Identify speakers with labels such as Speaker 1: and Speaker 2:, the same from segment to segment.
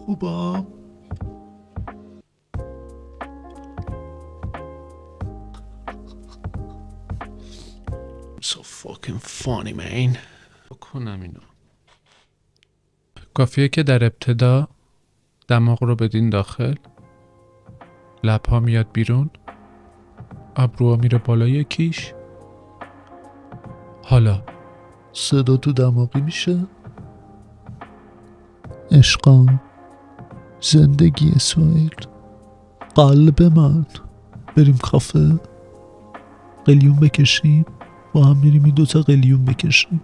Speaker 1: خوبم. So fucking funny man. بکنم اینو. کافیه که در ابتدا دماغ رو بدین داخل، لبها میاد بیرون، ابروها میره بالای یکیش. حالا صدا تو دماغی میشه. عشقم، زندگی اسماعیل، قلب من، بریم کافه قلیون بکشیم، با هم میریم این دوتا قلیون بکشیم.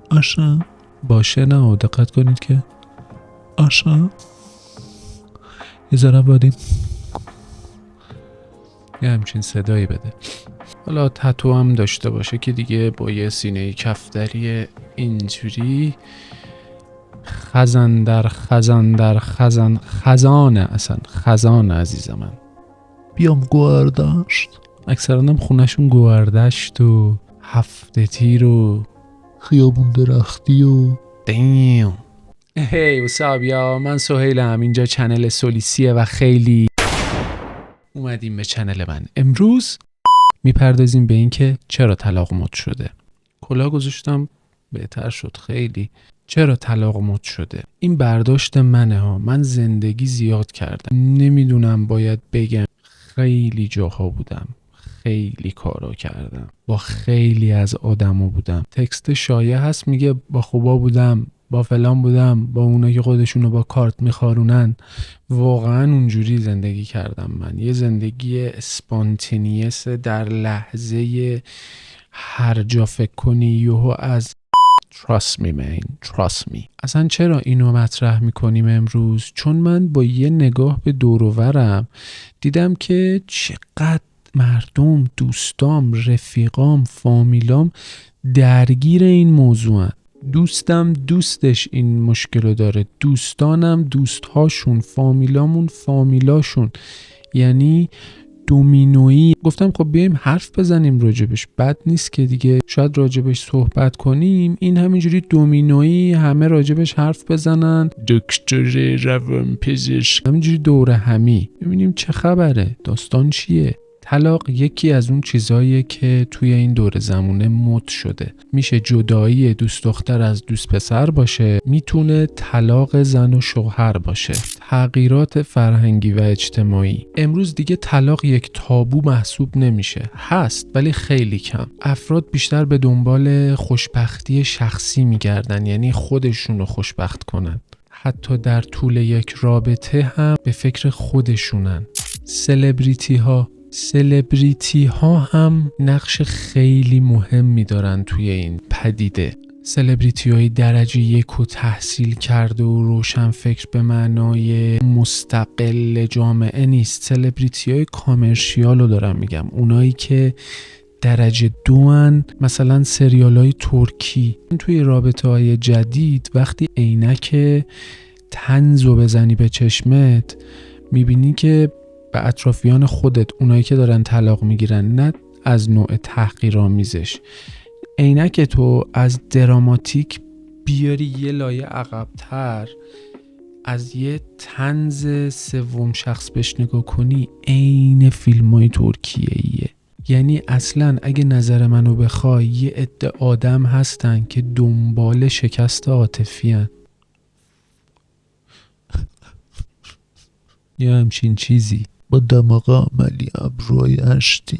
Speaker 1: آشا باشه. نه دقت کنید که آشا یه ذره بادیم یه همچین صدایی بده. حالا تتو هم داشته باشه که دیگه با یه سینه کفتری اینجوری خزان در خزان در خزان، خزانه، اصلا خزانه عزیز من. بیام گوهردشت. اکثرا هم خونهشون گوهردشت و هفته تیر و خیابون درختی و دیم. هی وسابیا، من سهیلم، اینجا چنل سولیسیه و خیلی اومدیم به چنل من. امروز میپردازیم به این که چرا طلاق مد شده. کلاه گذاشتم بهتر شد خیلی. چرا طلاق مد شده؟ این برداشت منه ها. من زندگی زیاد کردم، نمیدونم باید بگم خیلی جاها بودم، خیلی کارا کردم، با خیلی از آدما بودم. تکست شایع هست میگه با خوبا بودم، با فلان بودم، با اونا که خودشونو با کارت میخارونن. واقعا اونجوری زندگی کردم من. یه زندگی اسپانتینیس، در لحظه هر جا فکر کنی یهو از trust me man trust me. اصلا چرا اینو مطرح میکنیم امروز؟ چون من با یه نگاه به دور و برم دیدم که چقدر مردم، دوستام، رفیقام، فامیلام درگیر این موضوعن. دوستم دوستش این مشکل داره، دوستانم دوستهاشون، فامیلامون فامیلاشون. یعنی دومینویی. گفتم خب بیایم حرف بزنیم راجبش، بد نیست که دیگه شاید راجبش صحبت کنیم. این همینجوری دومینویی همه راجبش حرف بزنن، دکتر روانپزشک، همینجوری دوره همی ببینیم چه خبره، داستان چیه. طلاق یکی از اون چیزاییه که توی این دور زمونه مد شده. میشه جدایی دوست دختر از دوست پسر باشه، میتونه طلاق زن و شوهر باشه، تغییرات فرهنگی و اجتماعی. امروز دیگه طلاق یک تابو محسوب نمیشه، هست ولی خیلی کم. افراد بیشتر به دنبال خوشبختی شخصی میگردن، یعنی خودشونو خوشبخت کنن. حتی در طول یک رابطه هم به فکر خودشونن. سلبریتی ها هم نقش خیلی مهمی دارن توی این پدیده. سلبریتی های درجه 1 و تحصیل کرده و روشن فکر به معنای مستقل جامعه نیست. سلبریتی های کامرشیال رو دارم میگم، اونایی که درجه 2ان. مثلا سریال های ترکی. توی رابطه های جدید وقتی عینک طنزو بزنی به چشمت میبینی که به اطرافیان خودت، اونایی که دارن طلاق میگیرن، نه از نوع تحقیرآمیزش، عینک تو از دراماتیک بیاری یه لایه عقب‌تر، از یه طنز سوم شخص بهش نگاه کنی، عین فیلمای ترکیه‌ایه. یعنی اصلا اگه نظر منو بخوای یه عده آدم هستن که دنبال شکست عاطفی هن. یه همچین چیزی با دماغ عملی، ابروهای هشتی.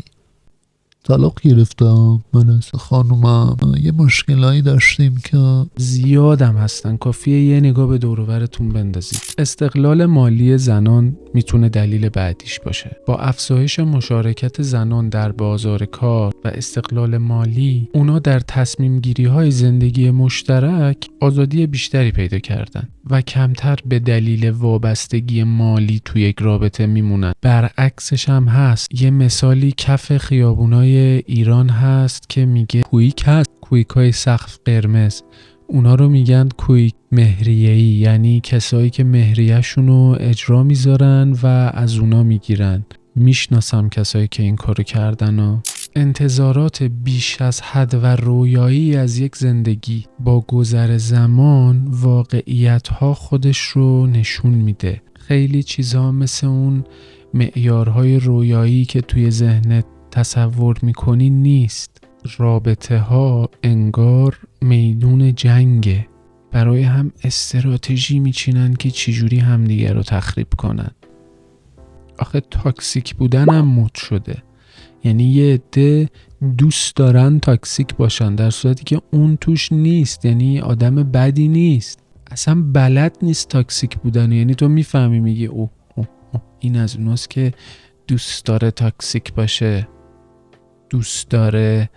Speaker 1: طلاق گرفتم من از خانومم، یه مشکلایی داشتیم که زیادم هستن، کافیه یه نگاه به دور و برتون بندازید. استقلال مالی زنان میتونه دلیل بعدیش باشه. با افزایش مشارکت زنان در بازار کار و استقلال مالی، اونا در تصمیم گیری های زندگی مشترک آزادی بیشتری پیدا کردن و کمتر به دلیل وابستگی مالی توی یک رابطه میمونن. برعکسش هم هست. یه مثالی کف خیابونای ایران هست که میگه کویک هست، کویکای سقف قرمز. اونا رو میگن کویک مهریه‌ای، یعنی کسایی که مهریه‌شون رو اجرا میذارن و از اونا میگیرن. میشناسم کسایی که این کارو کردن ها. انتظارات بیش از حد و رویایی از یک زندگی با گذر زمان واقعیت‌ها خودش رو نشون میده. خیلی چیزها مثل اون معیارهای رویایی که توی ذهنت تصور میکنی نیست. رابطه ها انگار میدون جنگه. برای هم استراتژی میچینن که چجوری همدیگه رو تخریب کنن. آخه تاکسیک بودن هم مد شده. یعنی یه عده دوست دارن تاکسیک باشن در صورتی که اون توش نیست. یعنی آدم بدی نیست، اصلا بلد نیست تاکسیک بودن. یعنی تو میفهمی میگی اوه این از اوناست که دوست داره تاکسیک باشه، دوست داره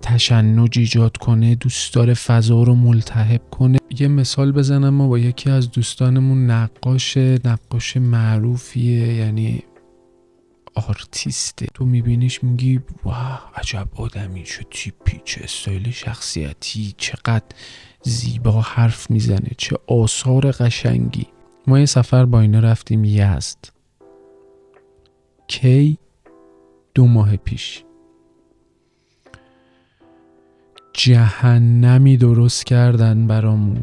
Speaker 1: تشنج ایجاد کنه، دوست داره فضا رو ملتهب کنه. یه مثال بزنم، ما با یکی از دوستانمون نقاش معروفیه، یعنی آرتیسته. تو میبینیش میگی واه عجب آدمی، چه تیپی، چه استایل شخصیتی، چقدر زیبا حرف میزنه، چه آثار قشنگی. ما یه سفر با اینا رفتیم یزد. کی؟ 2 ماه پیش. جهنمی درست کردن برامون.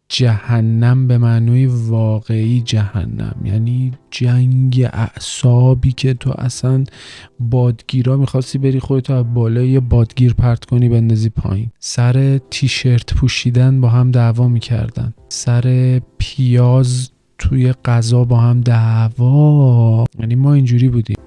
Speaker 1: جهنم به معنای واقعی جهنم، یعنی جنگ اعصابی که تو اصلا بادگیرا میخواستی بری خودتو از بالای یه بادگیر پرت کنی بندازی پایین. سر تیشرت پوشیدن با هم دعوا میکردن، سر پیاز توی غذا با هم دعوا. یعنی ما اینجوری بودیم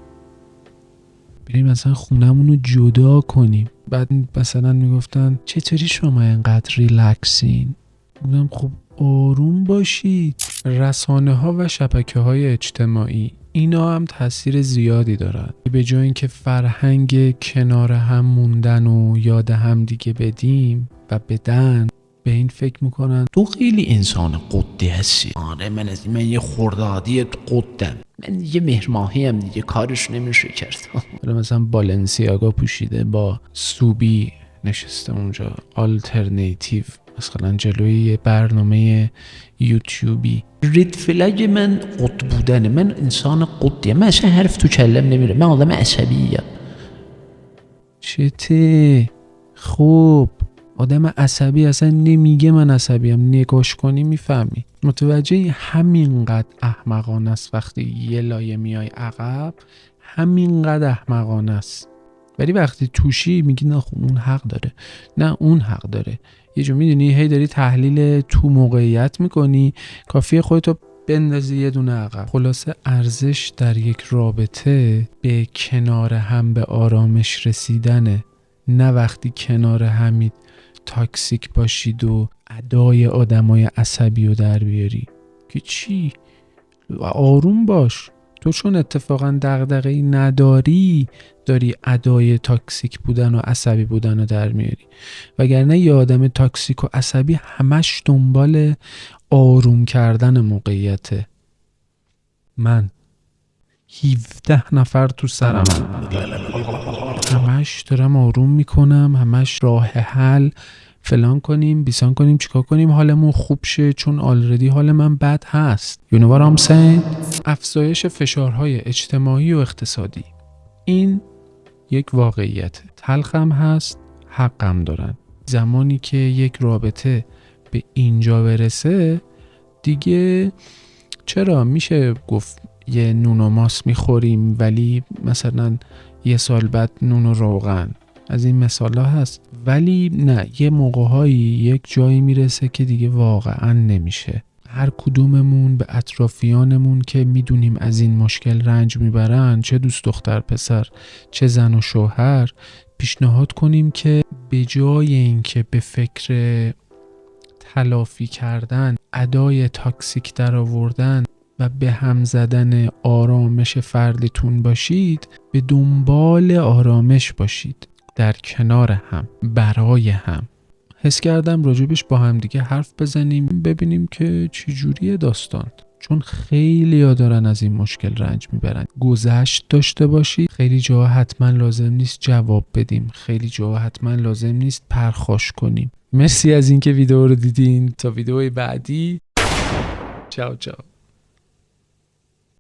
Speaker 1: بریم مثلا خونمون رو جدا کنیم. بعد مثلا میگفتن چطوری شما اینقدر ریلکسین؟ بودم خب آروم باشید. رسانه ها و شبکه های اجتماعی اینا هم تاثیر زیادی دارن. به جای اینکه فرهنگ کنار هم موندن و یاد هم دیگه بدیم و بدن، به این فکر میکنن
Speaker 2: تو خیلی انسان قدی هستی. آره من یه خردادی قدم، من یه مهرماهی هم دیگه کارش نمیشه کرد.
Speaker 1: مثلا بالنسیاگا پوشیده با سوبی نشسته اونجا، آلترنیتیو مثلا جلوی یه برنامه یوتیوبی.
Speaker 2: رید فلگ من قد بودنه. من انسان قدیم، من اصلا حرف تو کلم نمیره، من آدم عصبیه.
Speaker 1: چته؟ خوب آدم عصبی اصلا نمیگه من عصبیم، نگاش کنی میفهمی. متوجه همینقدر احمقانه است وقتی یه لایه میای عقب، همینقدر احمقانه است. ولی وقتی توشی میگی نه خب اون حق داره، نه اون حق داره. یه جو میدونی هی داری تحلیل تو موقعیت میکنی، کافیه خودتو بندازی یه دونه عقب. خلاصه ارزش در یک رابطه به کنار هم به آرامش رسیدنه، نه وقتی کنار همید تاکسیک باشید و ادای آدمای عصبی رو در بیاری که چی؟ آروم باش. تو چون اتفاقا دغدغه‌ای نداری داری ادای تاکسیک بودن و عصبی بودن رو در میاری، وگرنه یه آدم تاکسیک و عصبی همش دنبال آروم کردن موقعیته. من 17 نفر تو سرم، همش دارم آروم میکنم، همش راه حل فلان کنیم بیسان کنیم چیکار کنیم حالمون خوب شه، چون آلردی حال من بد هست. You know what I'm saying؟ افزایش فشارهای اجتماعی و اقتصادی، این یک واقعیت تلخم هست، حقم دارن. زمانی که یک رابطه به اینجا برسه دیگه چرا میشه گفت یه نون و ماست میخوریم ولی مثلا یه سال بعد نون و روغن، از این مثالا هست. ولی نه، یه موقعهایی یک جایی میرسه که دیگه واقعا نمیشه. هر کدوممون به اطرافیانمون که میدونیم از این مشکل رنج میبرن، چه دوست دختر پسر چه زن و شوهر، پیشنهاد کنیم که به جای اینکه به فکر تلافی کردن، ادای تاکسیک در آوردن و به هم زدن آرامش فردتون باشید، به دنبال آرامش باشید، در کنار هم، برای هم. حس کردم راجبش با هم دیگه حرف بزنیم ببینیم که چی جوریه داستان، چون خیلی ها دارن از این مشکل رنج میبرن. گذشت داشته باشید. خیلی جاها حتما لازم نیست جواب بدیم، خیلی جاها حتما لازم نیست پرخاش کنیم. مرسی از اینکه ویدیو رو دیدین. تا ویدیوی بعدی، چاو چاو.